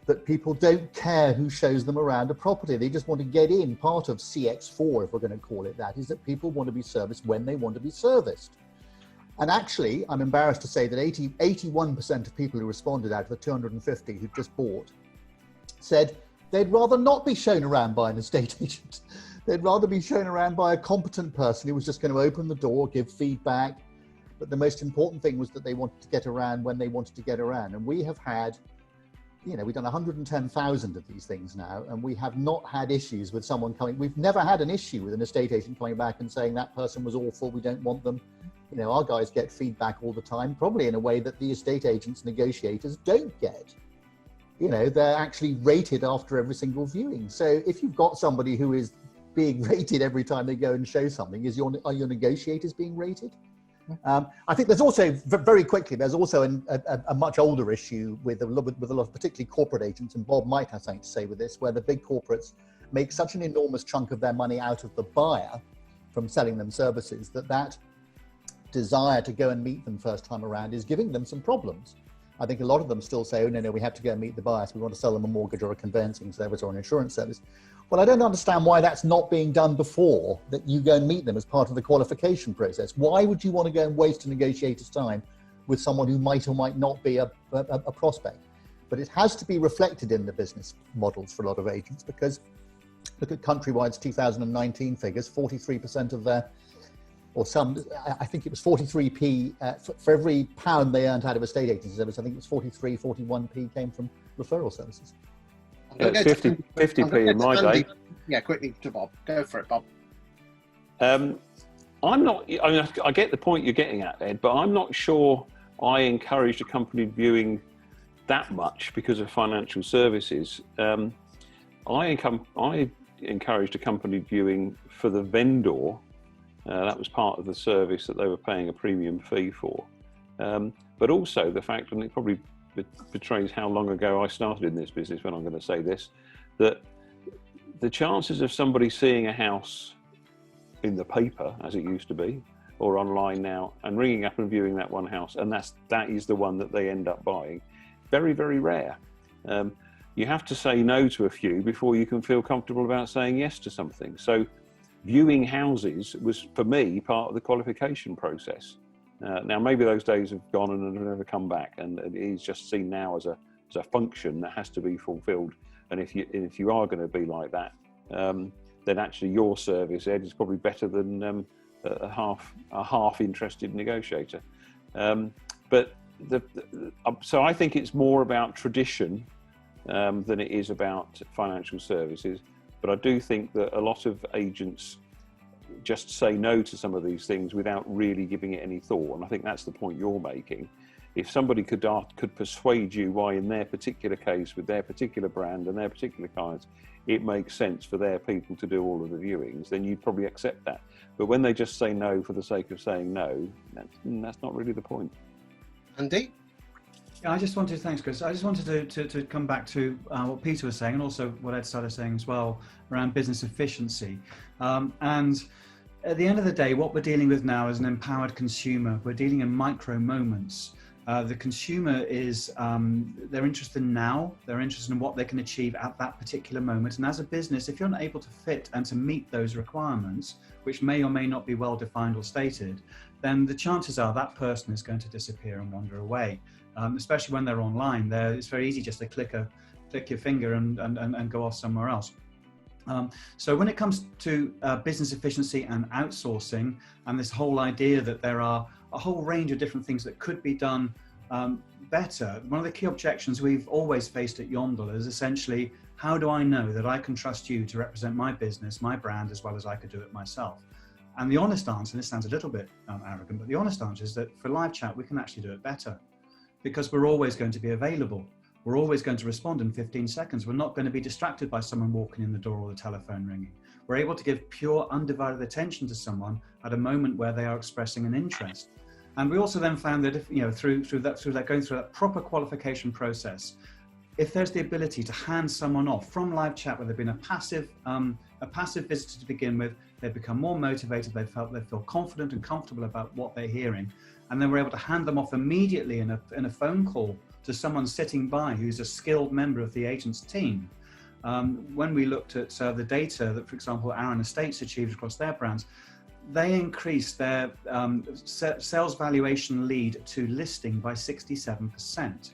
that people don't care who shows them around a property. They just want to get in. Part of CX4, if we're going to call it that, is that people want to be serviced when they want to be serviced. And actually, I'm embarrassed to say that 81% of people who responded out of the 250 who just bought said they'd rather not be shown around by an estate agent. They'd rather be shown around by a competent person who was just going to open the door, give feedback. But the most important thing was that they wanted to get around when they wanted to get around. And we have had, you know, we've done 110,000 of these things now, and we have not had issues with someone coming. We've never had an issue with an estate agent coming back and saying that person was awful, we don't want them. You know, our guys get feedback all the time, probably in a way that the estate agents, negotiators don't get. You know, they're actually rated after every single viewing. So if you've got somebody who is being rated every time they go and show something, are your negotiators being rated? I think there's also, very quickly, there's also a much older issue with a lot of particularly corporate agents, and Bob might have something to say with this, where the big corporates make such an enormous chunk of their money out of the buyer from selling them services that desire to go and meet them first time around is giving them some problems. I think a lot of them still say, oh, no, we have to go and meet the buyer, so we want to sell them a mortgage or a conveyancing service or an insurance service. Well, I don't understand why that's not being done before that you go and meet them as part of the qualification process. Why would you want to go and waste a negotiator's time with someone who might or might not be a prospect? But it has to be reflected in the business models for a lot of agents, because look at Countrywide's 2019 figures, 43% of their, or some, I think it was 43p, for every pound they earned out of a estate agency service, I think it was 43, 41p came from referral services. Yeah, 50p in my day. Yeah, quickly to Bob. Go for it, Bob. I get the point you're getting at, Ed, but I'm not sure I encouraged accompanied viewing that much because of financial services. I encouraged accompanied viewing for the vendor. That was part of the service that they were paying a premium fee for. But also the fact, and it probably betrays how long ago I started in this business when I'm going to say this, that the chances of somebody seeing a house in the paper, as it used to be, or online now, and ringing up and viewing that one house, and that is the one that they end up buying, very, very rare. You have to say no to a few before you can feel comfortable about saying yes to something. So viewing houses was, for me, part of the qualification process. Now, maybe those days have gone and have never come back, and it is just seen now as a function that has to be fulfilled. And if you are going to be like that, then actually your service, Ed, is probably better than a half interested negotiator. So I think it's more about tradition than it is about financial services. But I do think that a lot of agents just say no to some of these things without really giving it any thought. And I think that's the point you're making. If somebody could persuade you why in their particular case, with their particular brand and their particular clients, it makes sense for their people to do all of the viewings, then you'd probably accept that. But when they just say no for the sake of saying no, that's not really the point. Andy? Yeah, thanks, Chris. I just wanted to come back to what Peter was saying, and also what Ed started saying as well around business efficiency. And at the end of the day, what we're dealing with now is an empowered consumer. We're dealing in micro moments. The consumer is, they're interested now, they're interested in what they can achieve at that particular moment. And as a business, if you're not able to fit and to meet those requirements, which may or may not be well defined or stated, then the chances are that person is going to disappear and wander away. Especially when they're online, it's very easy just to click your finger and go off somewhere else. So when it comes to business efficiency and outsourcing, and this whole idea that there are a whole range of different things that could be done better, one of the key objections we've always faced at Yondle is essentially, how do I know that I can trust you to represent my business, my brand, as well as I could do it myself? And the honest answer, and this sounds a little bit arrogant, but the honest answer is that for live chat, we can actually do it better, because we're always going to be available. We're always going to respond in 15 seconds. We're not going to be distracted by someone walking in the door or the telephone ringing. We're able to give pure, undivided attention to someone at a moment where they are expressing an interest. And we also then found that if, through going through that proper qualification process, if there's the ability to hand someone off from live chat where they've been a passive visitor to begin with, they become more motivated, they feel confident and comfortable about what they're hearing, and then we're able to hand them off immediately in a phone call to someone sitting by who's a skilled member of the agent's team. When we looked at the data that, for example, Aaron Estates achieved across their brands, they increased their sales valuation lead to listing by 67%,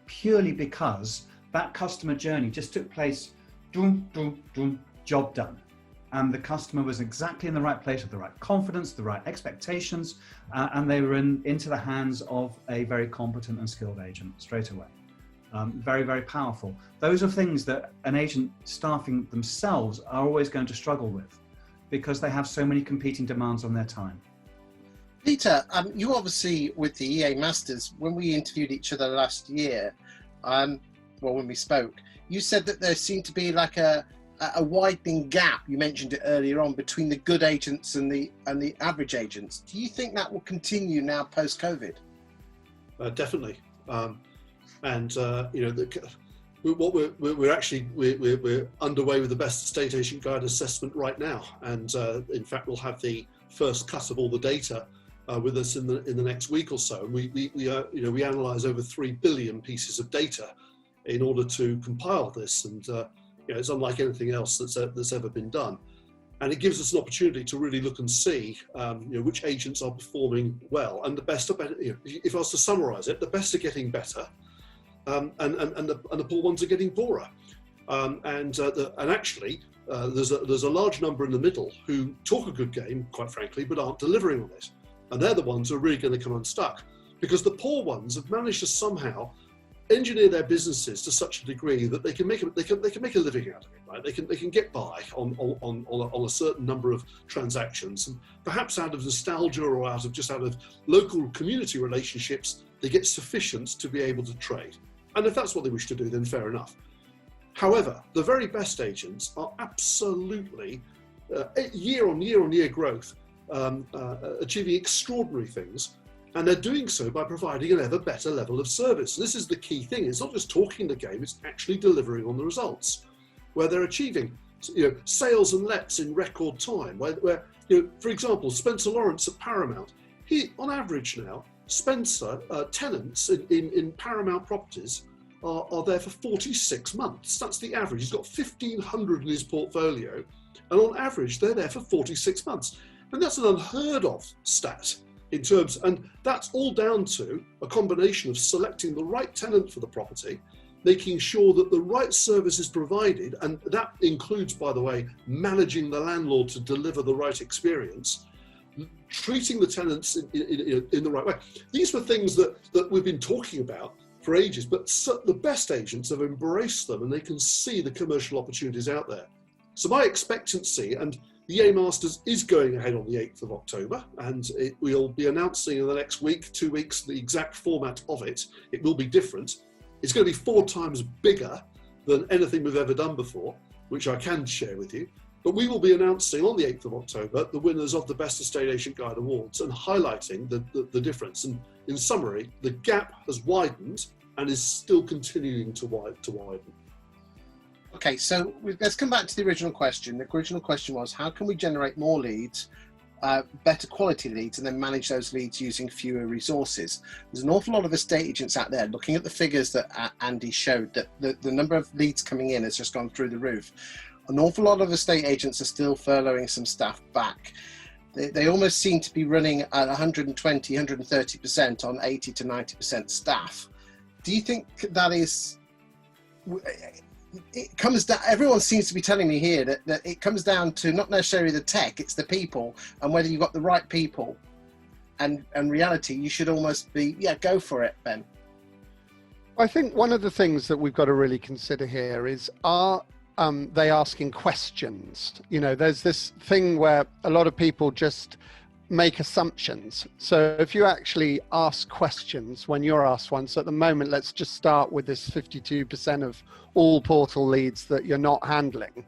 purely because that customer journey just took place, job done. And the customer was exactly in the right place with the right confidence, the right expectations, and they were into the hands of a very competent and skilled agent straight away. Very, very powerful. Those are things that an agent staffing themselves are always going to struggle with, because they have so many competing demands on their time. Peter, you obviously, with the EA Masters, when we interviewed each other last year, when we spoke, you said that there seemed to be like a widening gap, you mentioned it earlier on, between the good agents and the average agents. Do you think that will continue now post-COVID? Definitely. We're underway with the best estate agent guide assessment right now, and in fact we'll have the first cut of all the data with us in the next week or so. And we analyse over 3 billion pieces of data in order to compile this, and it's unlike anything else that's ever been done. And it gives us an opportunity to really look and see which agents are performing well, and the best are better. If I was to summarise it, the best are getting better, and the poor ones are getting poorer. And actually, there's a large number in the middle who talk a good game, quite frankly, but aren't delivering on it. And they're the ones who are really going to come unstuck, because the poor ones have managed to somehow engineer their businesses to such a degree that they can make a living out of it, right? They can get by on a certain number of transactions, and perhaps out of nostalgia or out of local community relationships, they get sufficient to be able to trade. And if that's what they wish to do, then fair enough. However, the very best agents are absolutely year on year growth, achieving extraordinary things. And they're doing so by providing an ever better level of service. This is the key thing. It's not just talking the game, it's actually delivering on the results, where they're achieving sales and lets in record time. Where for example, Spencer Lawrence at Paramount, he, on average now, Spencer tenants in Paramount properties are there for 46 months. That's the average. He's got 1,500 in his portfolio, and on average, they're there for 46 months. And that's an unheard of stat. And that's all down to a combination of selecting the right tenant for the property, making sure that the right service is provided, and that includes, by the way, managing the landlord to deliver the right experience, treating the tenants in the right way. These were things that we've been talking about for ages, but the best agents have embraced them, and they can see the commercial opportunities out there. So my expectancy, and the EA Masters is going ahead on the 8th of October, and we'll be announcing in the next week, 2 weeks, the exact format of it. It will be different. It's going to be 4 times bigger than anything we've ever done before, which I can share with you. But we will be announcing on the 8th of October the winners of the Best Estate Agent Guide Awards and highlighting the difference. And in summary, the gap has widened and is still continuing to widen. Okay, so let's come back to the original question. The original question was, how can we generate more leads, better quality leads, and then manage those leads using fewer resources? There's an awful lot of estate agents out there looking at the figures that Andy showed, that the number of leads coming in has just gone through the roof. An awful lot of estate agents are still furloughing some staff back. They almost seem to be running at 120, 130% on 80 to 90% staff. Do you think that is... It comes down, everyone seems to be telling me here that it comes down to not necessarily the tech, it's the people, and whether you've got the right people. And reality, you should almost be, go for it, Ben. I think one of the things that we've got to really consider here is, are they asking questions? There's this thing where a lot of people just make assumptions. So if you actually ask questions when you're asked one, so at the moment, let's just start with this 52% of all portal leads that you're not handling.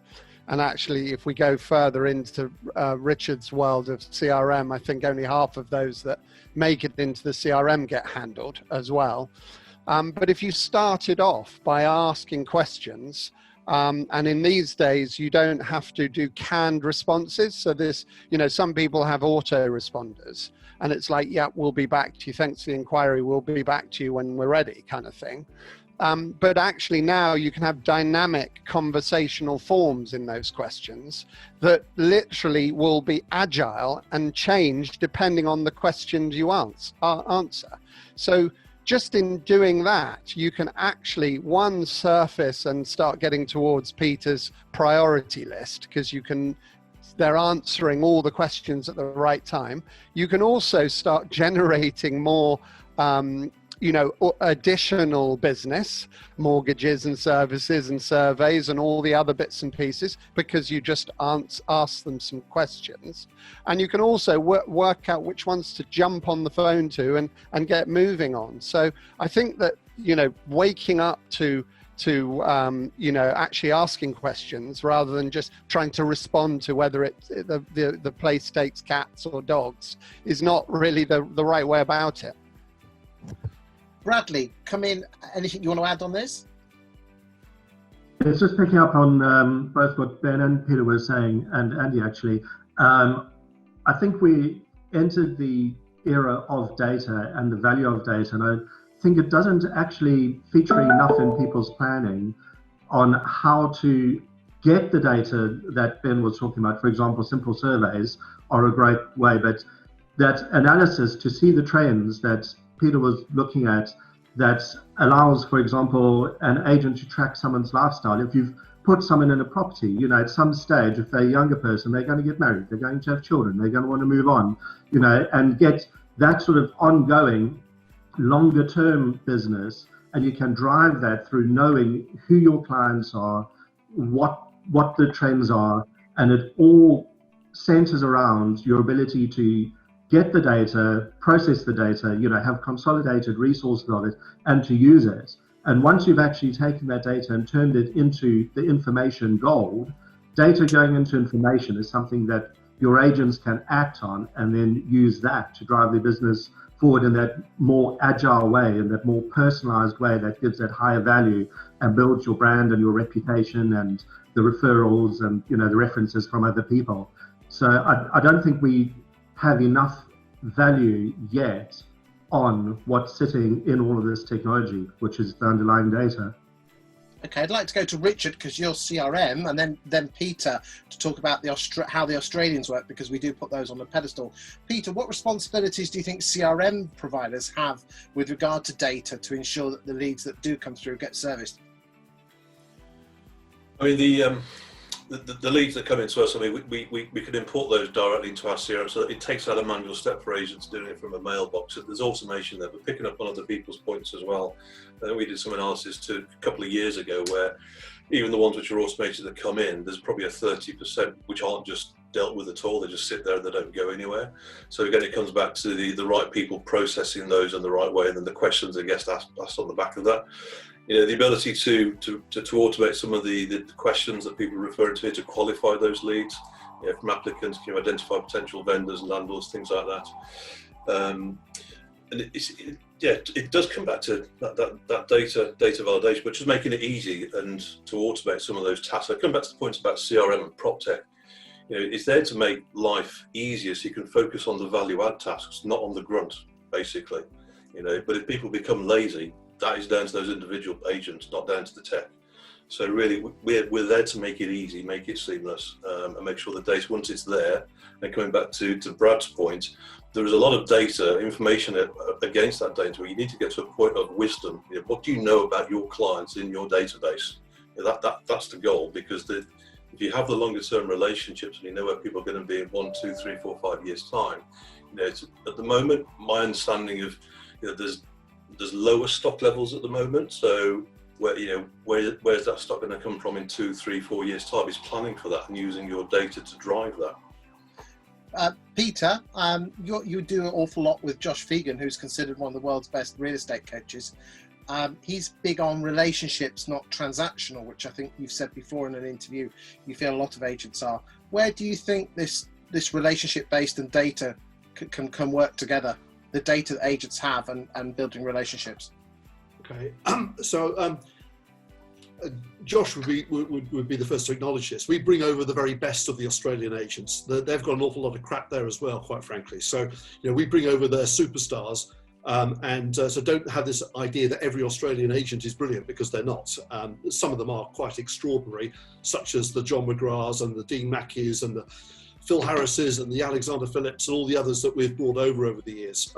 And actually, if we go further into Richard's world of CRM, I think only half of those that make it into the CRM get handled as well. But if you started off by asking questions, and in these days, you don't have to do canned responses. So this, some people have auto responders, and it's like, yeah, we'll be back to you. Thanks for the inquiry. We'll be back to you when we're ready, kind of thing. But actually now you can have dynamic conversational forms in those questions that literally will be agile and change depending on the questions you answer. So just in doing that, you can actually, one, surface and start getting towards Peter's priority list, because they're answering all the questions at the right time. You can also start generating more additional business, mortgages and services and surveys and all the other bits and pieces, because you just ask them some questions. And you can also work out which ones to jump on the phone to and get moving on. So I think that, waking up to actually asking questions rather than just trying to respond to whether the place takes cats or dogs is not really the right way about it. Bradley, come in. Anything you want to add on this? It's just picking up on both what Ben and Peter were saying, and Andy actually. I think we entered the era of data and the value of data, and I think it doesn't actually feature enough in people's planning on how to get the data that Ben was talking about. For example, simple surveys are a great way, but that analysis to see the trends that Peter was looking at, that allows, for example, an agent to track someone's lifestyle. If you've put someone in a property, you know, at some stage, if they're a younger person, they're going to get married, they're going to have children, they're going to want to move on, you know, and get that sort of ongoing longer term business. And you can drive that through knowing who your clients are, what the trends are, and it all centers around your ability to get the data, process the data, you know, have consolidated resources of it, and to use it. And once you've actually taken that data and turned it into the information gold, data going into information is something that your agents can act on and then use that to drive their business forward in that more agile way, in that more personalized way that gives that higher value and builds your brand and your reputation and the referrals and, you know, the references from other people. So I don't think we have enough value yet on what's sitting in all of this technology, which is the underlying data. Okay, I'd like to go to Richard, because you're CRM, and then Peter to talk about how the Australians work, because we do put those on the pedestal. Peter, what responsibilities do you think CRM providers have with regard to data to ensure that the leads that do come through get serviced? I mean, the leads that come into us, I mean, we can import those directly into our CRM, so that it takes out a manual step for agents doing it from a mailbox. There's automation there, but picking up on other people's points as well. We did some analysis a couple of years ago where even the ones which are automated that come in, there's probably a 30% which aren't just dealt with at all. They just sit there and they don't go anywhere. So again, it comes back to the right people processing those in the right way, and then the questions that get asked on the back of that. You know, the ability to automate some of the questions that people are referring to here to qualify those leads, you know, from applicants, can you identify potential vendors and landlords, things like that. And it does come back to that data validation, but just making it easy and to automate some of those tasks. I come back to the points about CRM and PropTech. You know, it's there to make life easier so you can focus on the value add tasks, not on the grunt, basically. You know, but if people become lazy, that is down to those individual agents, not down to the tech. So really, we're there to make it easy, make it seamless, and make sure the data, once it's there, and coming back to Brad's point, there is a lot of data, information against that data, where you need to get to a point of wisdom. You know, what do you know about your clients in your database? You know, that's the goal, because if you have the longer term relationships and you know where people are going to be in 1, 2, 3, 4, 5 years time, you know, at the moment, my understanding of, you know, there's lower stock levels at the moment. So where's that stock going to come from in 2, 3, 4 years time? Is planning for that and using your data to drive that. Peter, you do an awful lot with Josh Fegan, who's considered one of the world's best real estate coaches. He's big on relationships, not transactional, which I think you've said before in an interview, you feel a lot of agents are. Where do you think this relationship-based and data can work together? The data that agents have and building relationships. Okay, Josh would be the first to acknowledge this. We bring over the very best of the Australian agents. They've got an awful lot of crap there as well, quite frankly. So, you know, we bring over their superstars, so don't have this idea that every Australian agent is brilliant, because they're not. Some of them are quite extraordinary, such as the John McGraths and the Dean Mackeys and the Phil Harris's and the Alexander Phillips and all the others that we've brought over the years.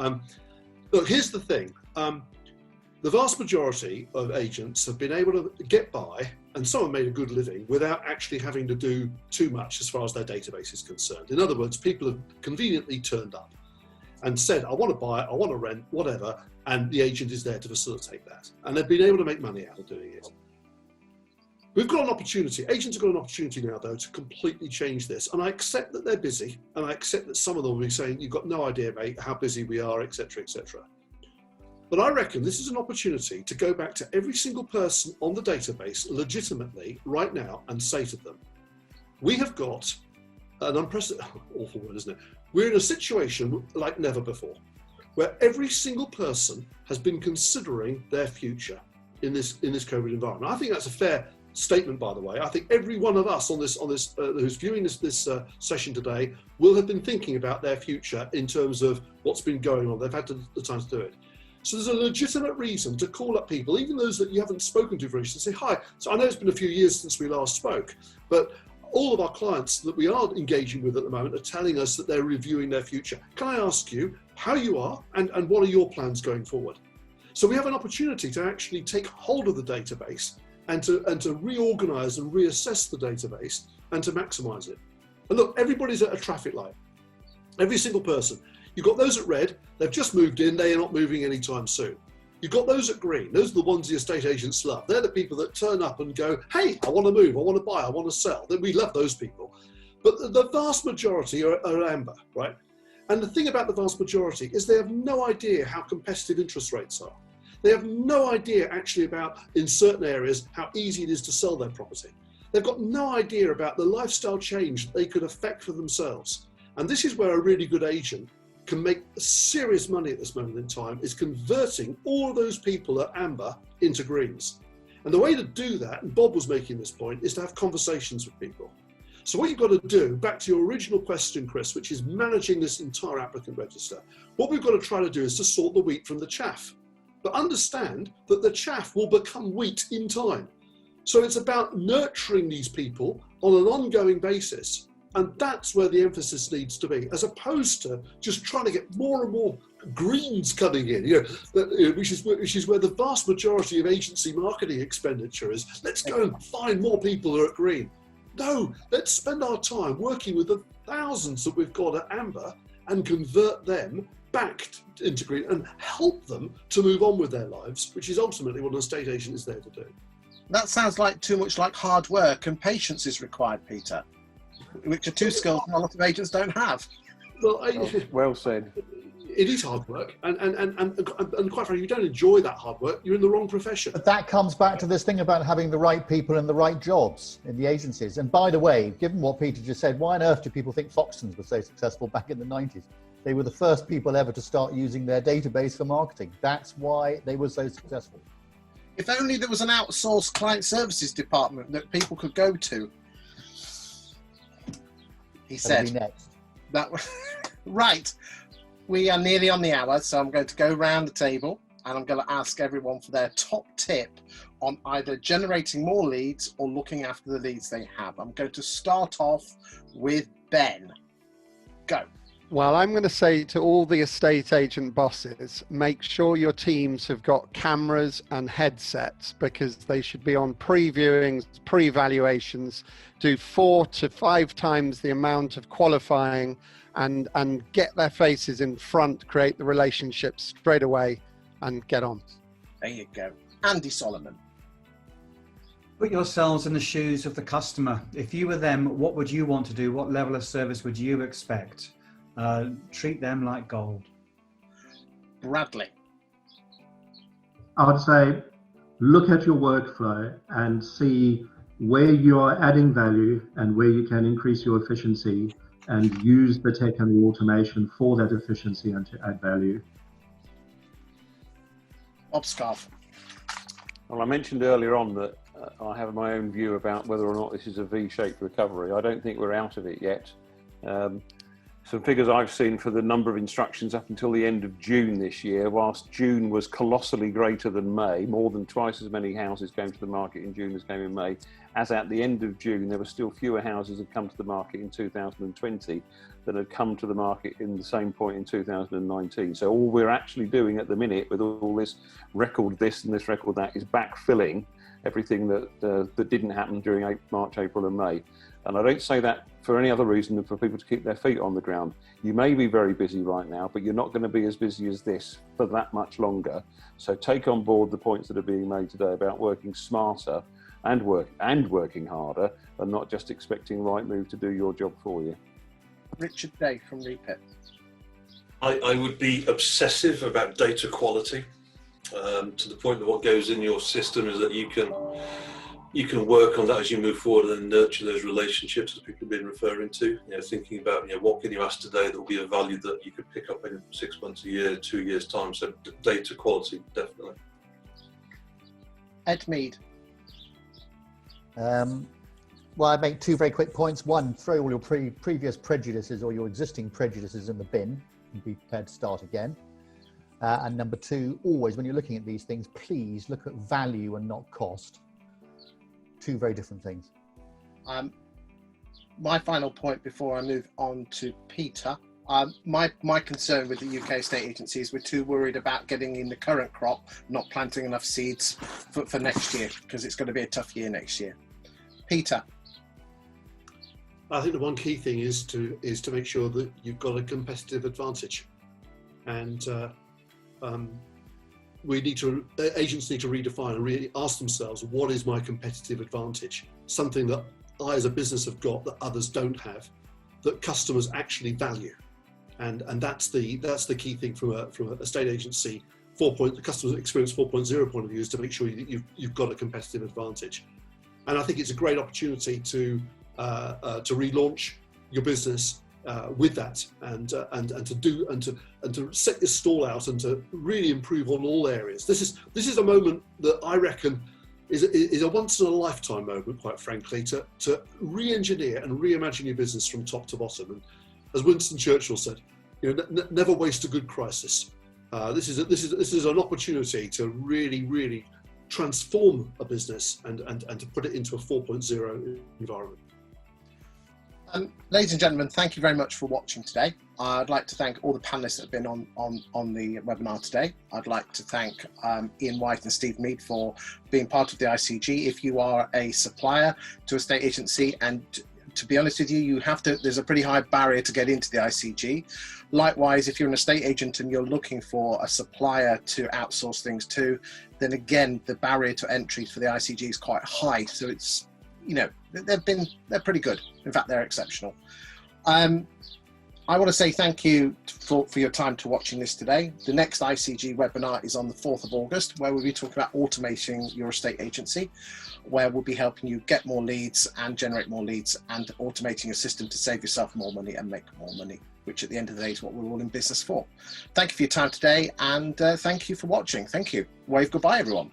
Look, here's the thing. The vast majority of agents have been able to get by, and some have made a good living, without actually having to do too much as far as their database is concerned. In other words, people have conveniently turned up and said, I want to buy, I want to rent, whatever, and the agent is there to facilitate that. And they've been able to make money out of doing it. We've got an opportunity, agents have got an opportunity now, though, to completely change this. And I accept that they're busy, and I accept that some of them will be saying, you've got no idea, mate, how busy we are, etc., etc. But I reckon this is an opportunity to go back to every single person on the database legitimately right now and say to them, we have got an unprecedented, awful word, isn't it? We're in a situation like never before, where every single person has been considering their future in this COVID environment. I think that's a fair statement, by the way. I think every one of us on this who's viewing this session today will have been thinking about their future in terms of what's been going on. They've had the time to do it. So there's a legitimate reason to call up people, even those that you haven't spoken to for ages, and say, hi. So I know it's been a few years since we last spoke, but all of our clients that we are engaging with at the moment are telling us that they're reviewing their future. Can I ask you how you are and what are your plans going forward? So we have an opportunity to actually take hold of the database and to reorganize and reassess the database and to maximize it. And look, everybody's at a traffic light. Every single person. You've got those at red, they've just moved in, they are not moving anytime soon. You've got those at green, those are the ones the estate agents love. They're the people that turn up and go, hey, I want to move, I want to buy, I want to sell. Then we love those people. But the vast majority are amber, right? And the thing about the vast majority is they have no idea how competitive interest rates are. They have no idea actually about, in certain areas, how easy it is to sell their property. They've got no idea about the lifestyle change that they could affect for themselves. And this is where a really good agent can make serious money at this moment in time, is converting all of those people at amber into greens. And the way to do that, and Bob was making this point, is to have conversations with people. So what you've got to do, back to your original question, Chris, which is managing this entire applicant register, what we've got to try to do is to sort the wheat from the chaff. But understand that the chaff will become wheat in time. So it's about nurturing these people on an ongoing basis. And that's where the emphasis needs to be, as opposed to just trying to get more and more greens coming in, which is where the vast majority of agency marketing expenditure is. Let's go and find more people who are at green. No, let's spend our time working with the thousands that we've got at amber and convert them back into green and help them to move on with their lives, which is ultimately what an estate agent is there to do. That sounds like too much like hard work, and patience is required, Peter, which are two skills a lot of agents don't have. Well said. It is hard work, and quite frankly, you don't enjoy that hard work, you're in the wrong profession. But that comes back to this thing about having the right people in the right jobs in the agencies. And by the way, given what Peter just said, why on earth do people think Foxtons were so successful back in the 90s? They were the first people ever to start using their database for marketing. That's why they were so successful. If only there was an outsourced client services department that people could go to. He said. Next. That right. We are nearly on the hour, so I'm going to go round the table and I'm going to ask everyone for their top tip on either generating more leads or looking after the leads they have. I'm going to start off with Ben. Go. Well, I'm going to say to all the estate agent bosses, make sure your teams have got cameras and headsets, because they should be on pre-viewings, pre-valuations, do 4 to 5 times the amount of qualifying and get their faces in front, create the relationships straight away and get on. There you go. Andy Solomon. Put yourselves in the shoes of the customer. If you were them, what would you want to do? What level of service would you expect? Treat them like gold. Bradley. I would say look at your workflow and see where you are adding value and where you can increase your efficiency, and use the tech and the automation for that efficiency and to add value. Bob Scarf. Well, I mentioned earlier on that I have my own view about whether or not this is a V-shaped recovery. I don't think we're out of it yet. Some figures I've seen for the number of instructions up until the end of June this year, whilst June was colossally greater than May, more than twice as many houses came to the market in June as came in May, as at the end of June, there were still fewer houses that had come to the market in 2020 than had come to the market in the same point in 2019. So all we're actually doing at the minute with all this record this and this record that is backfilling everything that didn't happen during March, April and May. And I don't say that for any other reason than for people to keep their feet on the ground. You may be very busy right now, but you're not going to be as busy as this for that much longer. So take on board the points that are being made today about working smarter and working harder, and not just expecting Rightmove to do your job for you. Richard Day from Repit. I would be obsessive about data quality, to the point that what goes in your system is that you can work on that as you move forward and nurture those relationships, as people have been referring to. Thinking about what can you ask today that will be a value that you could pick up in 6 months, a year, 2 years time. So data quality, definitely. Ed Mead. Well, I make two very quick points. One, throw all your previous prejudices or your existing prejudices in the bin and be prepared to start again. And number two, always when you're looking at these things, please look at value and not cost. Two very different things. My final point before I move on to Peter, my concern with the UK estate agencies, we're too worried about getting in the current crop, not planting enough seeds for next year, because it's going to be a tough year next year. Peter. I think the one key thing is to make sure that you've got a competitive advantage, and agents need to redefine and really ask themselves, what is my competitive advantage? Something that I as a business have got that others don't have, that customers actually value, and that's the key thing from a estate agency the customer experience 4.0 point of view, is to make sure you've got a competitive advantage. And I think it's a great opportunity to relaunch your business with that, and to set your stall out and to really improve on all areas. This is a moment that I reckon is a once in a lifetime moment, quite frankly, to re-engineer and reimagine your business from top to bottom. And as Winston Churchill said, never waste a good crisis. This is an opportunity to really transform a business and to put it into a 4.0 environment. Ladies and gentlemen, thank you very much for watching today. I'd like to thank all the panelists that have been on the webinar today. I'd like to thank Ian White and Steve Mead for being part of the ICG. If you are a supplier to a state agency, and to be honest with you, there's a pretty high barrier to get into the ICG. Likewise, if you're an estate agent and you're looking for a supplier to outsource things to, then again, the barrier to entry for the ICG is quite high. So it's, they're pretty good. In fact, they're exceptional. I want to say thank you for your time to watching this today. The next ICG webinar is on the 4th of August, where we'll be talking about automating your estate agency, where we'll be helping you get more leads and generate more leads, and automating a system to save yourself more money and make more money, which at the end of the day is what we're all in business for. Thank you for your time today, and thank you for watching. Thank you. Wave goodbye, everyone.